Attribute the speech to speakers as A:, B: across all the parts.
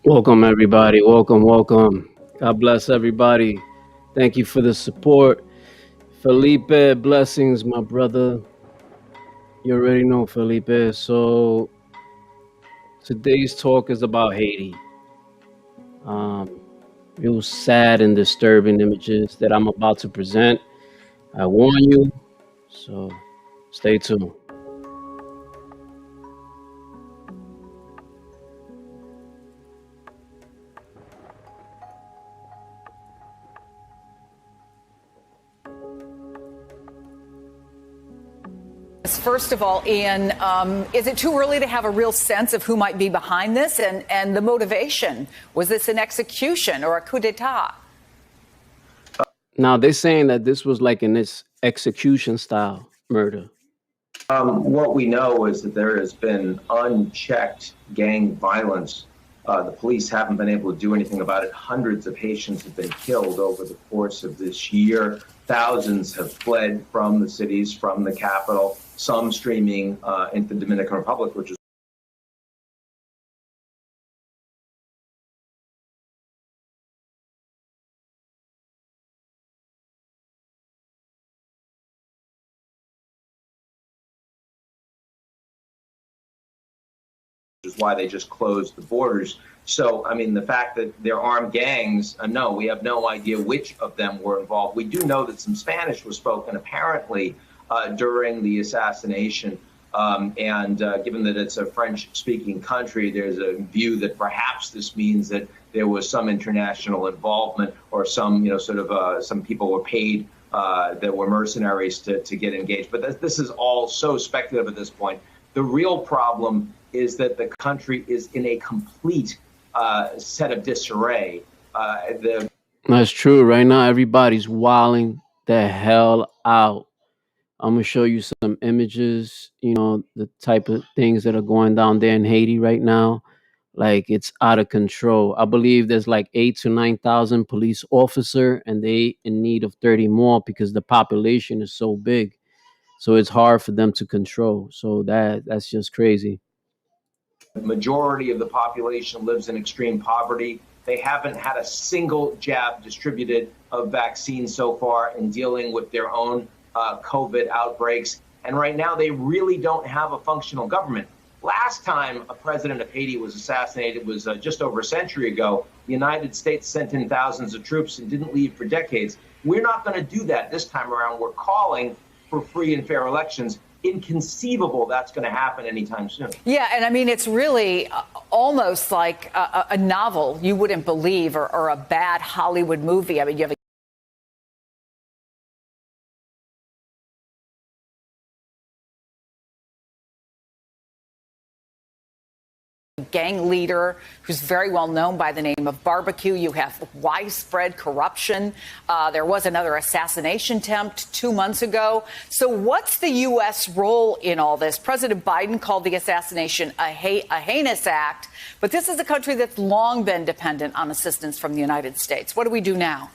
A: Welcome, everybody. Welcome, welcome. God bless everybody. Thank you for the support. Felipe, blessings, my brother. You already know Felipe. So, today's talk is about Haiti. Um, Real sad and disturbing images that I'm about to present. I warn you. So, stay tuned.
B: First of all, Ian, is it too early to have a real sense of who might be behind this and the motivation? Was this an execution or a coup d'etat?
A: Now, they're saying that this was like an execution style murder.
C: What we know is that there has been unchecked gang violence. The police haven't been able to do anything about it. Hundreds of Haitians have been killed over the course of this year. Thousands have fled from the cities, from the capital, some streaming into the Dominican Republic, which is why they just closed the borders. So, I mean, the fact that they're armed gangs, no, we have no idea which of them were involved. We do know that some Spanish was spoken apparently during the assassination. Given that it's a French-speaking country, there's a view that perhaps this means that there was some international involvement or some, some people were paid that were mercenaries to get engaged. But this is all so speculative at this point. The real problem is that the country is in a complete set of disarray.
A: That's true. Right now, everybody's wilding the hell out. I'm gonna show you some images. The type of things that are going down there in Haiti right now. Like it's out of control. I believe there's like 8 to 9 thousand police officer, and they in need of 30 more because the population is so big. So it's hard for them to control. So that's just crazy.
C: The majority of the population lives in extreme poverty. They haven't had a single jab distributed of vaccines so far in dealing with their own COVID outbreaks. And right now, they really don't have a functional government. Last time a president of Haiti was assassinated was just over a century ago. The United States sent in thousands of troops and didn't leave for decades. We're not going to do that this time around. We're calling for free and fair elections. Inconceivable that's going to happen anytime soon.
B: Yeah, and I mean, it's really almost like a novel you wouldn't believe or a bad Hollywood movie. I mean, you have a gang leader who's very well known by the name of Barbecue. You have widespread corruption. There was another assassination attempt 2 months ago. So what's the U.S. role in all this? President Biden called the assassination a heinous act, but this is a country that's long been dependent on assistance from the United States. What do we do now?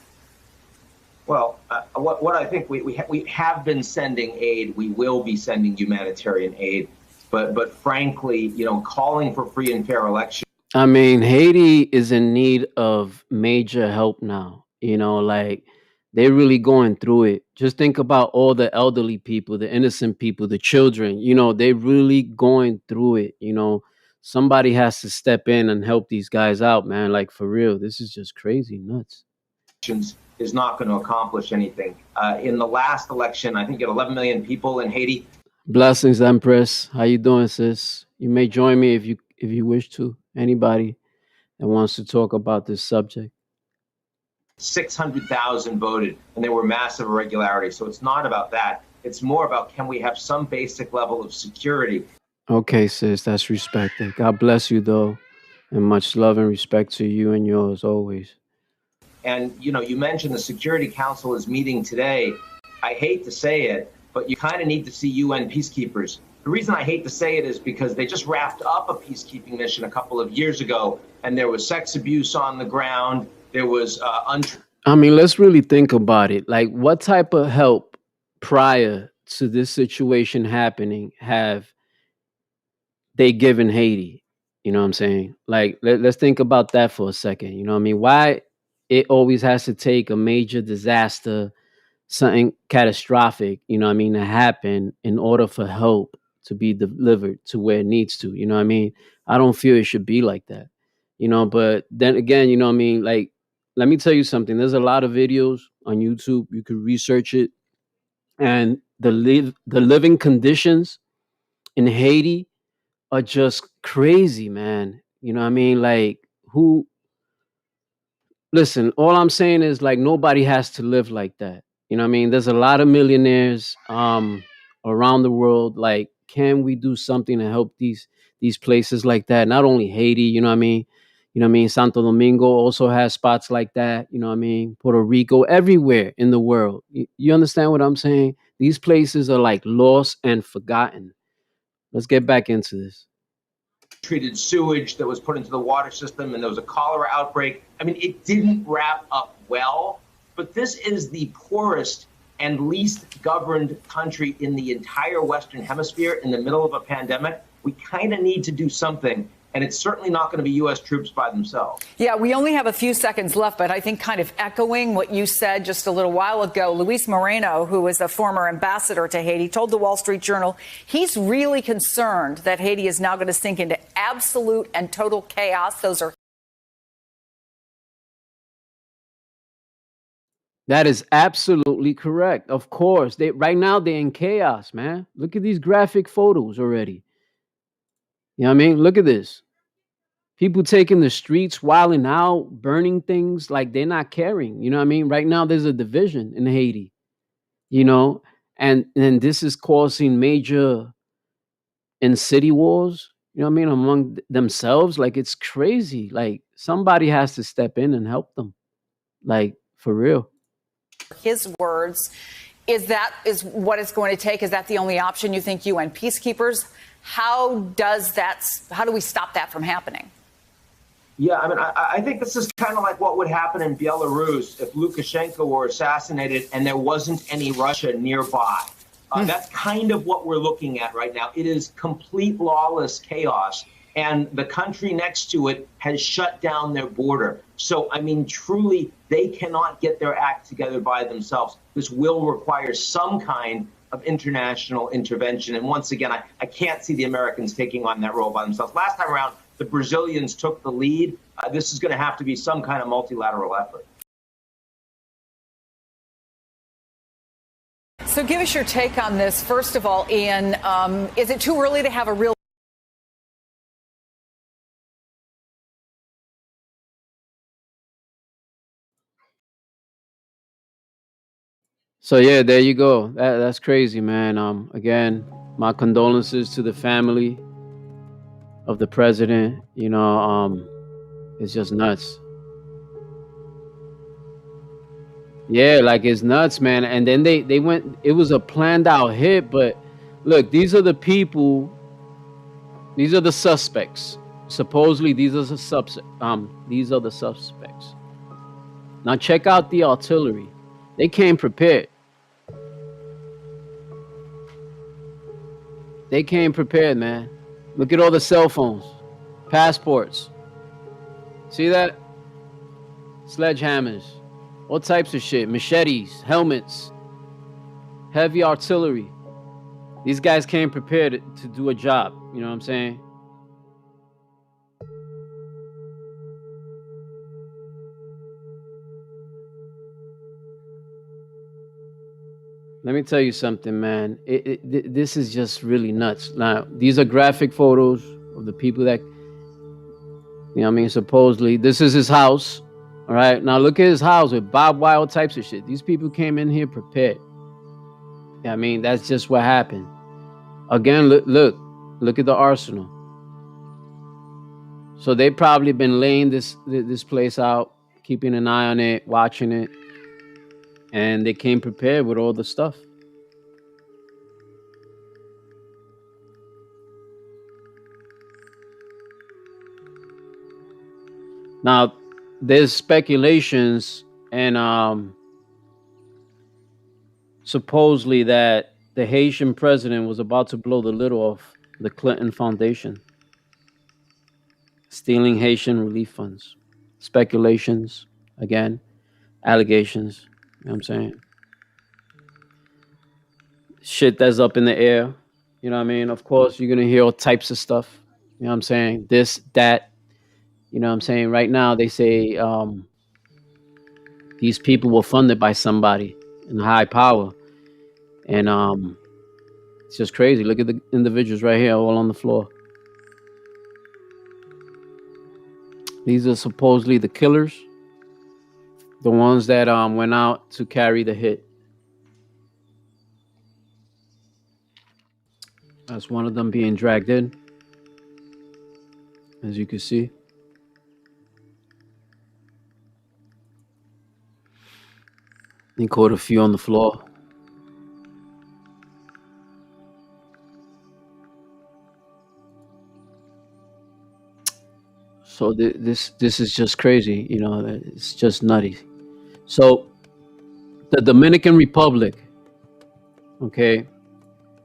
C: Well, what I think we have been sending aid. We will be sending humanitarian aid. But frankly, calling for free and fair elections.
A: I mean, Haiti is in need of major help now. Like they're really going through it. Just think about all the elderly people, the innocent people, the children. They're really going through it. Somebody has to step in and help these guys out, man. Like for real, this is just crazy, nuts.
C: Is not going to accomplish anything. In the last election, I think you had 11 million people in Haiti.
A: Blessings, Empress. How you doing, sis? You may join me if you wish to. Anybody that wants to talk about this subject.
C: 600,000 voted, and there were massive irregularities. So it's not about that. It's more about, can we have some basic level of security?
A: Okay, sis, that's respected. God bless you, though, and much love and respect to you and yours always.
C: And, you mentioned the Security Council is meeting today. I hate to say it, but you kind of need to see UN peacekeepers. The reason I hate to say it is because they just wrapped up a peacekeeping mission a couple of years ago, and there was sex abuse on the ground. There was
A: I mean, let's really think about it. Like, what type of help prior to this situation happening have they given Haiti? You know what I'm saying? Like, let's think about that for a second. You know what I mean? Why it always has to take a major disaster, something catastrophic, you know what I mean, to happen in order for help to be delivered to where it needs to. You know what I mean? I don't feel it should be like that. But then again, you know what I mean? Like, let me tell you something. There's a lot of videos on YouTube. You could research it. And the living conditions in Haiti are just crazy, man. You know what I mean? Like, who listen, all I'm saying is, like, nobody has to live like that. You know what I mean? There's a lot of millionaires around the world. Like, can we do something to help these places like that? Not only Haiti, you know what I mean? You know what I mean? Santo Domingo also has spots like that, you know what I mean? Puerto Rico, everywhere in the world. You understand what I'm saying? These places are like lost and forgotten. Let's get back into this.
C: Treated sewage that was put into the water system, and there was a cholera outbreak. I mean, it didn't wrap up well, but this is the poorest and least governed country in the entire Western Hemisphere in the middle of a pandemic. We kind of need to do something, and it's certainly not going to be U.S. troops by themselves.
B: Yeah, we only have a few seconds left, but I think kind of echoing what you said just a little while ago, Luis Moreno, who is a former ambassador to Haiti, told the Wall Street Journal he's really concerned that Haiti is now going to sink into absolute and total chaos.
A: That is absolutely correct. Of course, right now they're in chaos, man. Look at these graphic photos already. You know what I mean? Look at this. People taking the streets, wilding out, burning things like they're not caring. You know what I mean? Right now there's a division in Haiti, you know, and this is causing major in city wars, you know what I mean, among themselves. Like, it's crazy. Like, somebody has to step in and help them. Like, for real.
B: His words. Is what it's going to take? Is that the only option, you think, UN peacekeepers? How do we stop that from happening?
C: Yeah, I mean, I think this is kind of like what would happen in Belarus if Lukashenko were assassinated and there wasn't any Russia nearby. That's kind of what we're looking at right now. It is complete lawless chaos, and the country next to it has shut down their border. So, I mean, truly, they cannot get their act together by themselves. This will require some kind of international intervention. And once again, I can't see the Americans taking on that role by themselves. Last time around, the Brazilians took the lead. This is going to have to be some kind of multilateral effort.
B: So give us your take on this. First of all, Ian, is it too early to have a real...
A: So yeah, there you go. That's crazy, man. Again, my condolences to the family of the president. It's just nuts. Yeah, like, it's nuts, man. And then they went. It was a planned out hit, but look, these are the people. These are the suspects. Supposedly, these are the These are the suspects. Now check out the artillery. They came prepared. They came prepared, man. Look at all the cell phones, passports. See that? Sledgehammers, all types of shit, machetes, helmets, heavy artillery. These guys came prepared to do a job. You know what I'm saying? Let me tell you something, man. This is just really nuts. Now, these are graphic photos of the people that, you know what I mean, supposedly. This is his house. All right. Now, look at his house with barbed wire, all types of shit. These people came in here prepared. Yeah, I mean, that's just what happened. Again, look at the arsenal. So they probably been laying this place out, keeping an eye on it, watching it, and they came prepared with all the stuff. Now, there's speculations and supposedly that the Haitian president was about to blow the lid off the Clinton Foundation. stealing Haitian relief funds, speculations, again, allegations. You know what I'm saying? Shit that's up in the air. You know what I mean? Of course, you're gonna hear all types of stuff. You know what I'm saying? This, that. You know what I'm saying? Right now, they say these people were funded by somebody in high power, and it's just crazy. Look at the individuals right here, all on the floor. These are supposedly the killers, the ones that went out to carry the hit. That's one of them being dragged in, as you can see. He caught a few on the floor. So this is just crazy. You know, it's just nutty. So the Dominican Republic, okay,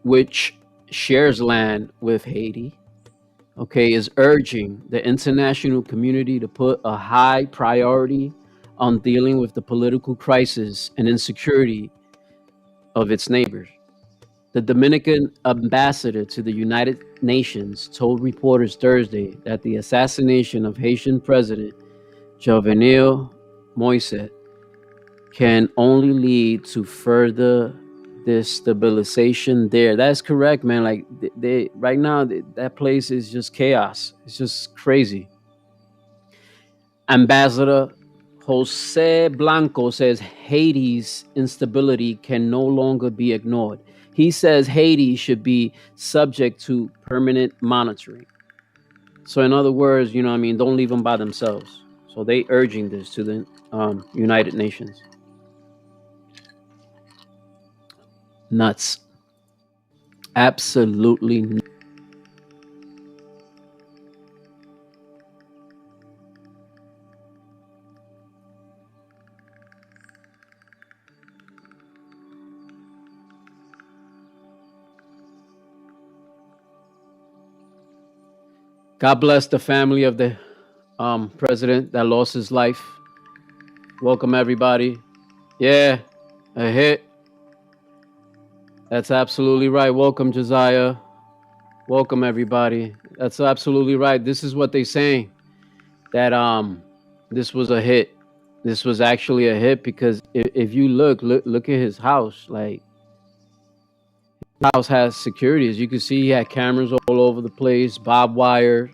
A: which shares land with Haiti, okay, is urging the international community to put a high priority on dealing with the political crisis and insecurity of its neighbors. The Dominican ambassador to the United Nations told reporters Thursday that the assassination of Haitian President Jovenel Moïse can only lead to further destabilization there. That's correct, man. Like they right now, that place is just chaos. It's just crazy. Ambassador Jose Blanco says Haiti's instability can no longer be ignored. He says Haiti should be subject to permanent monitoring. So, in other words, you know what I mean, don't leave them by themselves. So, they urging this to the United Nations. Nuts. Absolutely nuts. God bless the family of the president that lost his life. Welcome, everybody. Yeah, a hit. That's absolutely right. Welcome, Josiah. Welcome, everybody. That's absolutely right. This is what they're saying, that this was a hit. This was actually a hit because if you look at his house. Like, his house has security. As you can see, he had cameras all over the place, barbed wire.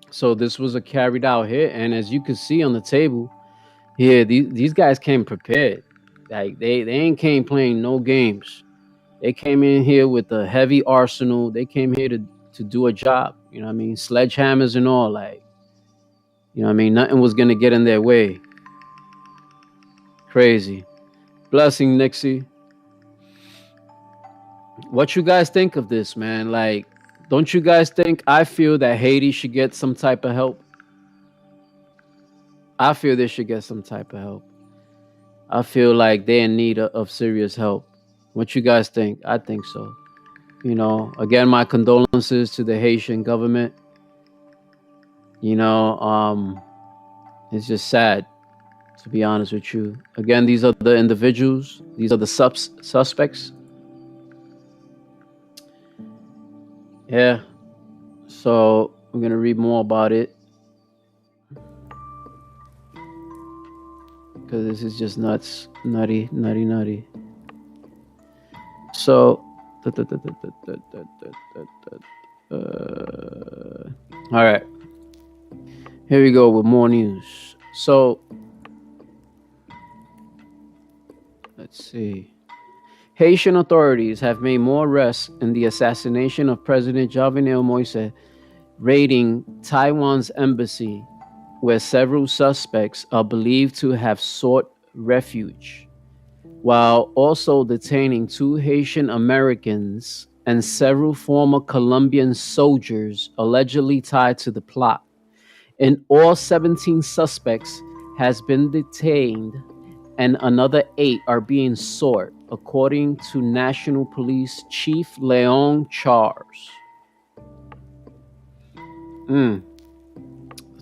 A: So this was a carried out hit. And as you can see on the table, yeah, these guys came prepared. Like they ain't came playing no games. They came in here with a heavy arsenal. They came here to do a job. You know what I mean? Sledgehammers and all. Like, you know what I mean? Nothing was gonna get in their way. Crazy. Blessing, Nixie. What you guys think of this, man? Like, don't you guys think? I feel that Haiti should get some type of help. I feel they should get some type of help. I feel like they're in need of serious help. What you guys think? I think so. You know, again, my condolences to the Haitian government. You know, it's just sad, to be honest with you. Again, these are the individuals. These are the suspects. Yeah. So I'm gonna read more about it because this is just nuts, nutty. So, all right. Here we go with more news. So, let's see. Haitian authorities have made more arrests in the assassination of President Jovenel Moïse, raiding Taiwan's embassy, where several suspects are believed to have sought refuge, while also detaining 2 Haitian-Americans and several former Colombian soldiers allegedly tied to the plot. In all, 17 suspects has been detained and another 8 are being sought, according to National Police Chief Léon Charles.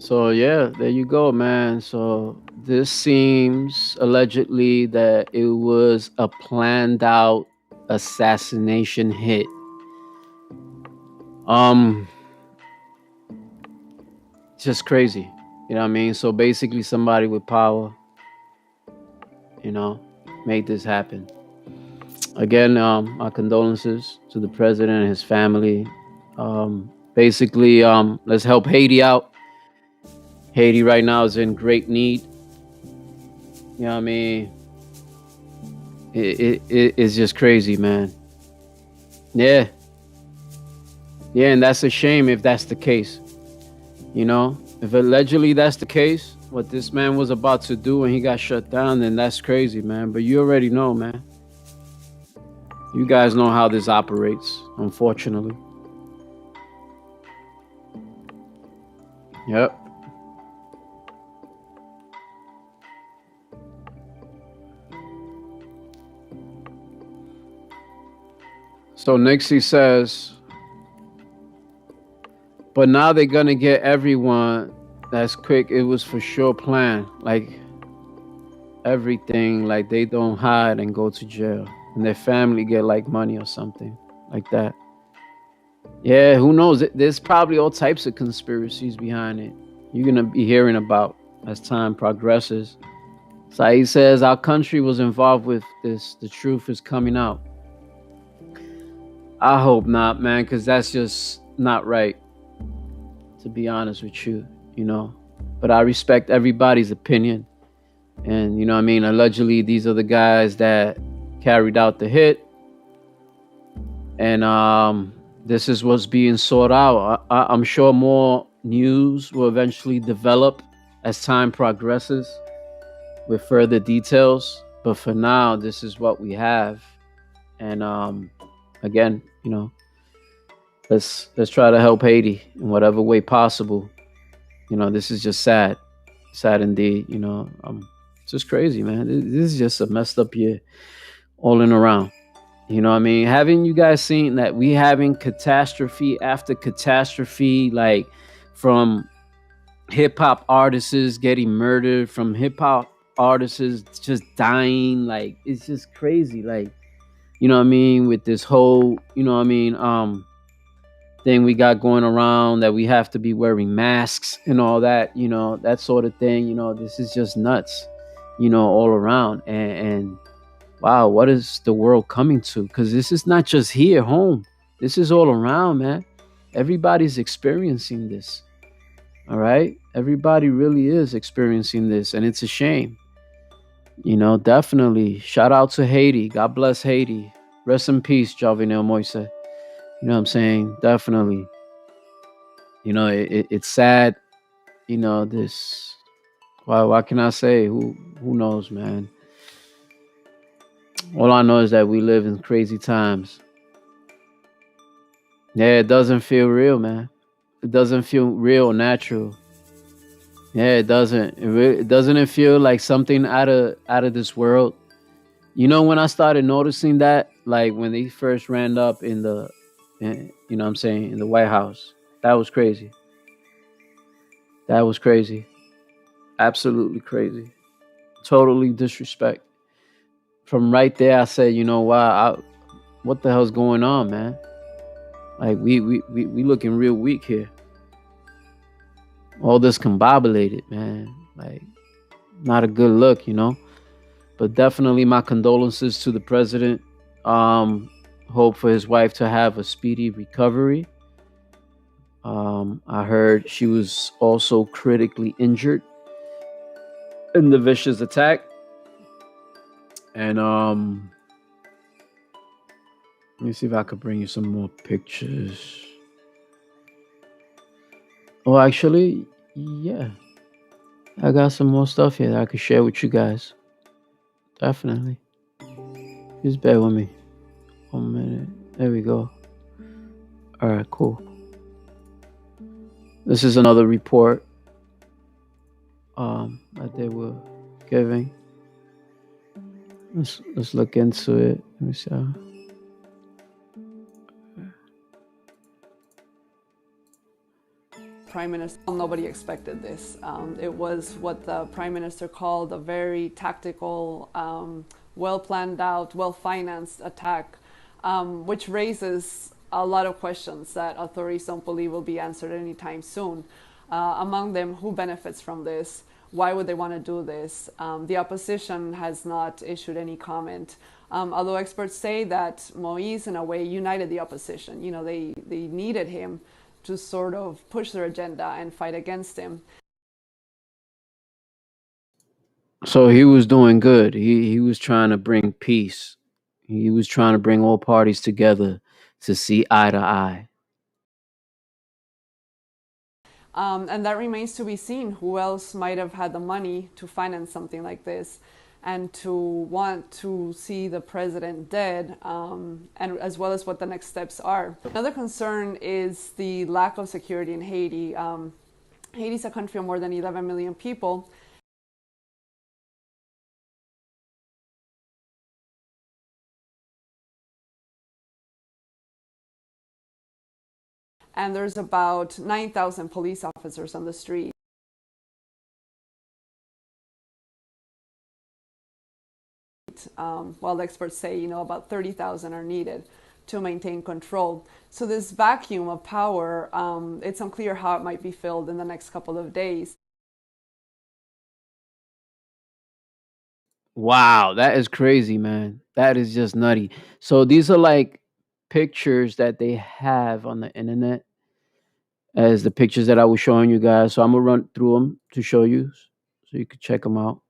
A: So yeah, there you go, man. So this seems allegedly that it was a planned out assassination hit. Um, just crazy. You know what I mean? So basically, somebody with power, you know, made this happen. Again, my condolences to the president and his family. Basically, let's help Haiti out. Haiti right now is in great need. You know what I mean? It's just crazy, man. Yeah, yeah, and that's a shame if that's the case. You know, if allegedly that's the case, what this man was about to do when he got shut down, then that's crazy, man. But you already know, man. You guys know how this operates, unfortunately. Yep. So Nixie says, but now they're gonna get everyone. That's quick. It was for sure planned. Like everything, like they don't hide and go to jail, and their family get like money or something like that. Yeah, who knows? There's probably all types of conspiracies behind it. You're gonna be hearing about as time progresses. Saeed says our country was involved with this. The truth is coming out. I hope not, man, because that's just not right. To be honest with you, you know. But I respect everybody's opinion, and you know what I mean. Allegedly, these are the guys that carried out the hit, and this is what's being sought out. I'm sure more news will eventually develop as time progresses with further details. But for now, this is what we have. And again, you know, let's try to help Haiti in whatever way possible. You know, this is just sad, sad indeed. You know, it's just crazy, man. This is just a messed up year, all in around. You know what I mean? Haven't you guys seen that we having catastrophe after catastrophe, like from hip hop artists getting murdered, from hip hop artists just dying? Like it's just crazy. Like, you know what I mean? With this whole, you know what I mean, thing we got going around that we have to be wearing masks and all that, you know, that sort of thing. You know, this is just nuts, you know, all around. And wow, what is the world coming to? Because this is not just here, home. This is all around, man. Everybody's experiencing this. All right. Everybody really is experiencing this. And it's a shame. You know, definitely. Shout out to Haiti. God bless Haiti. Rest in peace, Jovenel Moïse. You know what I'm saying? Definitely. You know, it's sad. You know, this. Why can I say? Who knows, man? All I know is that we live in crazy times. Yeah, it doesn't feel real, man. It doesn't feel real, natural. Yeah, it doesn't. It doesn't it feel like something out of this world? You know, when I started noticing that, like when they first ran up you know, what I'm saying, in the White House, that was crazy. That was crazy. Absolutely crazy. Totally disrespect. From right there, I said, you know, wow, what the hell's going on, man? Like we looking real weak here. All this combobulated, man. Like not a good look, you know. But definitely my condolences to the president. Hope for his wife to have a speedy recovery. I heard she was also critically injured in the vicious attack. And let me see if I could bring you some more pictures. Oh, actually, yeah. I got some more stuff here that I could share with you guys. Definitely. Just bear with me. 1 minute. There we go. All right, cool. This is another report that they were giving. Let's look into it. Let me see.
D: Prime Minister, nobody expected this. It was what the Prime Minister called a very tactical, well planned out, well financed attack, which raises a lot of questions that authorities don't believe will be answered anytime soon. Among them, who benefits from this? Why would they want to do this? The opposition has not issued any comment. Although experts say that Moïse, in a way, united the opposition. You know, they needed him to sort of push their agenda and fight against him.
A: So he was doing good. He was trying to bring peace. He was trying to bring all parties together to see eye to eye.
D: And that remains to be seen. Who else might have had the money to finance something like this and to want to see the president dead, and as well as what the next steps are. Another concern is the lack of security in Haiti. Haiti is a country of more than 11 million people. And there's about 9,000 police officers on the street. While the experts say, you know, about 30,000 are needed to maintain control. So this vacuum of power, it's unclear how it might be filled in the next couple of days.
A: Wow, that is crazy, man. That is just nutty. So these are like pictures that they have on the internet as the pictures that I was showing you guys. So I'm gonna run through them to show you, so you could check them out.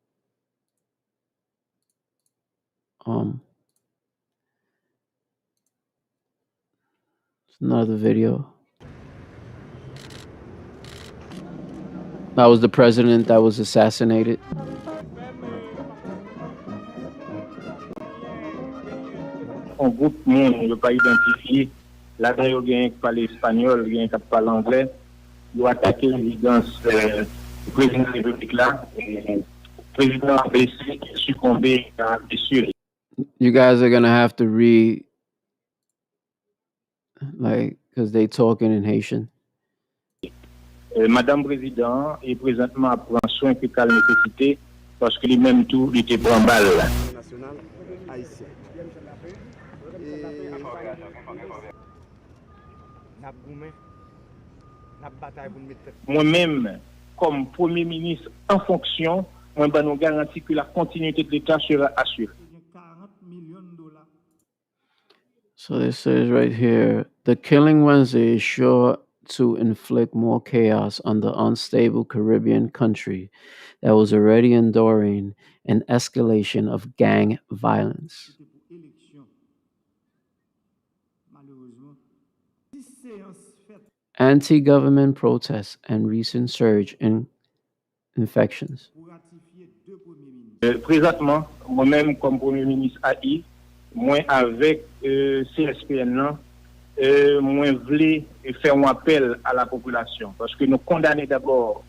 A: It's another video. That was the president that was assassinated.
E: Un groupe monde ne pas identifié. Là-dedans, il y a un qui parle espagnol, il y a un qui parle anglais. Ils ont attaqué la résidence du président de la République là. Le président a blessé, succombé à blessure.
A: You guys are gonna have to read, like, because they talking in Haitian.
E: Madame Président est présentement prend soin que calme nécessité parce que lui-même tout il était prend balle.
F: National haïtien.
E: Moi-même, comme Premier ministre en fonction, moi ben nous garantis que la continuité de l'État sera assurée.
A: So this says right here, the killing Wednesday is sure to inflict more chaos on the unstable Caribbean country that was already enduring an escalation of gang violence. Anti-government protests and recent surge in infections.
E: Présentement, moi-même comme Premier ministre AI, moi avec CSPN, moi voulais faire un appel à la population parce que nous condamnons d'abord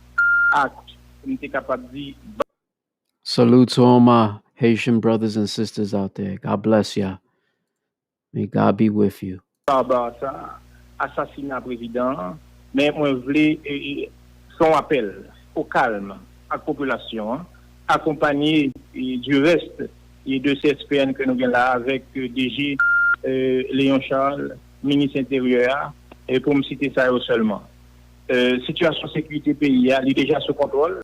E: actes, nous sommes capables de dire.
A: Salute to all my Haitian brothers and sisters out there. God bless ya. May God be with you.
E: Ça, assassinat président, mais moi voulais faire un appel au calme à la population, accompagné du reste et de CSPN que nous avons là avec DG Léon Charles, ministre intérieur, et pour me citer ça seulement. Situation sécurité pays, elle est déjà sous contrôle.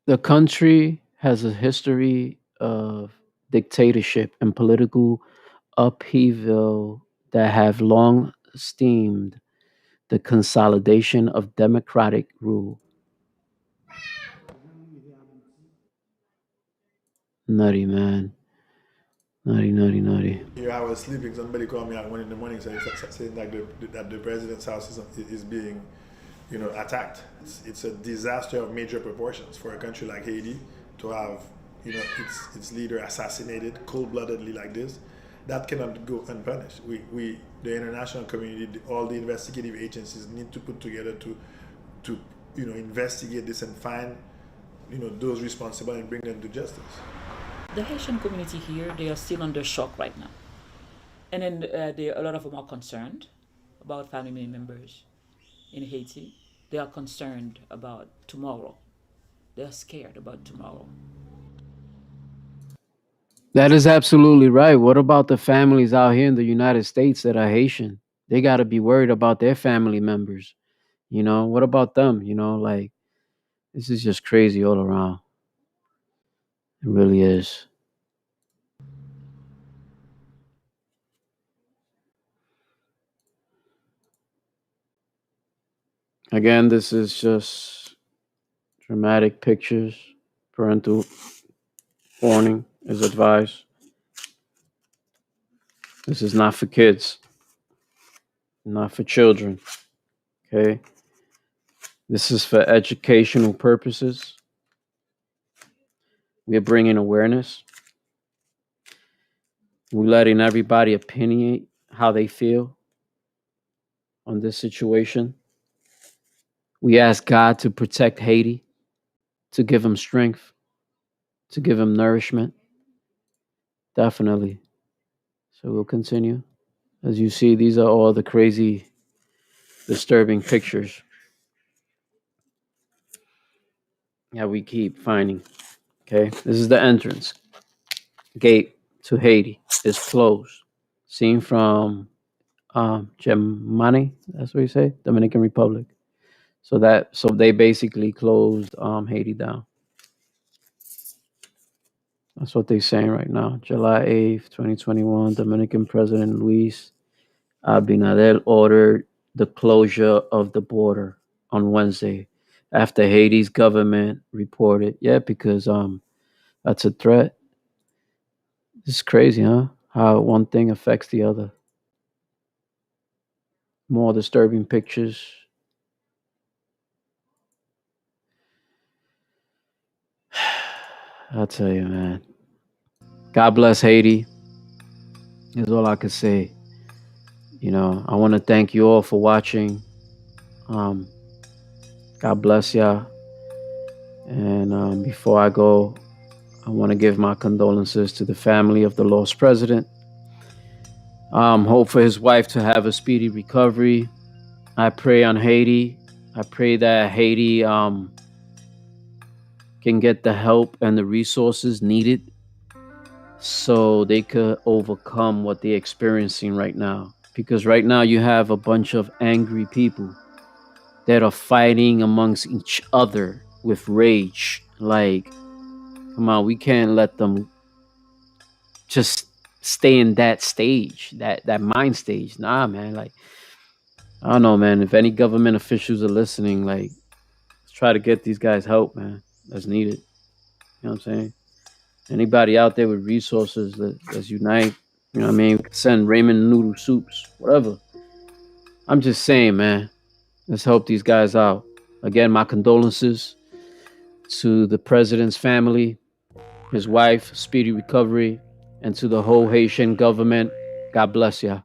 A: The country has a history of dictatorship and political upheaval that have long esteemed the consolidation of democratic rule. Nutty, man. Nutty.
F: Here I was sleeping. Somebody called me at 1 in the morning saying that the president's house is being, attacked. It's a disaster of major proportions for a country like Haiti to have, its leader assassinated cold-bloodedly like this. That cannot go unpunished. We the international community, all the investigative agencies need to put together to investigate this and find, those responsible and bring them to justice.
G: The Haitian community here, they are still under shock right now. And then a lot of them are concerned. about family members in Haiti. They are concerned about tomorrow. They are scared about tomorrow.
A: That is absolutely right. What about the families out here in the United States that are Haitian? They got to be worried about their family members. What about them? Like, this is just crazy all around. It really is. Again, this is just dramatic pictures. Parental warning is advised. This is not for kids, not for children. Okay. This is for educational purposes. We're bringing awareness. We're letting everybody opinionate how they feel on this situation. We ask God to protect Haiti, to give him strength, to give him nourishment. Definitely. So we'll continue. As you see, these are all the crazy, disturbing pictures that we keep finding. Okay. This is the entrance gate to Haiti. It's closed. Seen from Gemini, that's what you say, Dominican Republic. So they basically closed Haiti down. That's what they're saying right now. July 8th, 2021, Dominican President Luis Abinadel ordered the closure of the border on Wednesday after Haiti's government reported. Yeah, because that's a threat. It's crazy, huh? How one thing affects the other. More disturbing pictures. I'll tell you, man. God bless Haiti, is all I could say. I want to thank you all for watching. Um, God bless y'all. And before I go, I want to give my condolences to the family of the lost president. Hope for his wife to have a speedy recovery. I pray on Haiti. I pray that Haiti can get the help and the resources needed so they could overcome what they're experiencing right now. Because right now you have a bunch of angry people that are fighting amongst each other with rage. Like, come on, we can't let them just stay in that stage, that mind stage. Nah, man. Like, I don't know, man. If any government officials are listening, like, let's try to get these guys help, man. That's needed. You know what I'm saying? Anybody out there with resources, let's unite. You know what I mean? We could send ramen noodle soups, whatever. I'm just saying, man. Let's help these guys out. Again, my condolences to the president's family, his wife, speedy recovery, and to the whole Haitian government. God bless ya.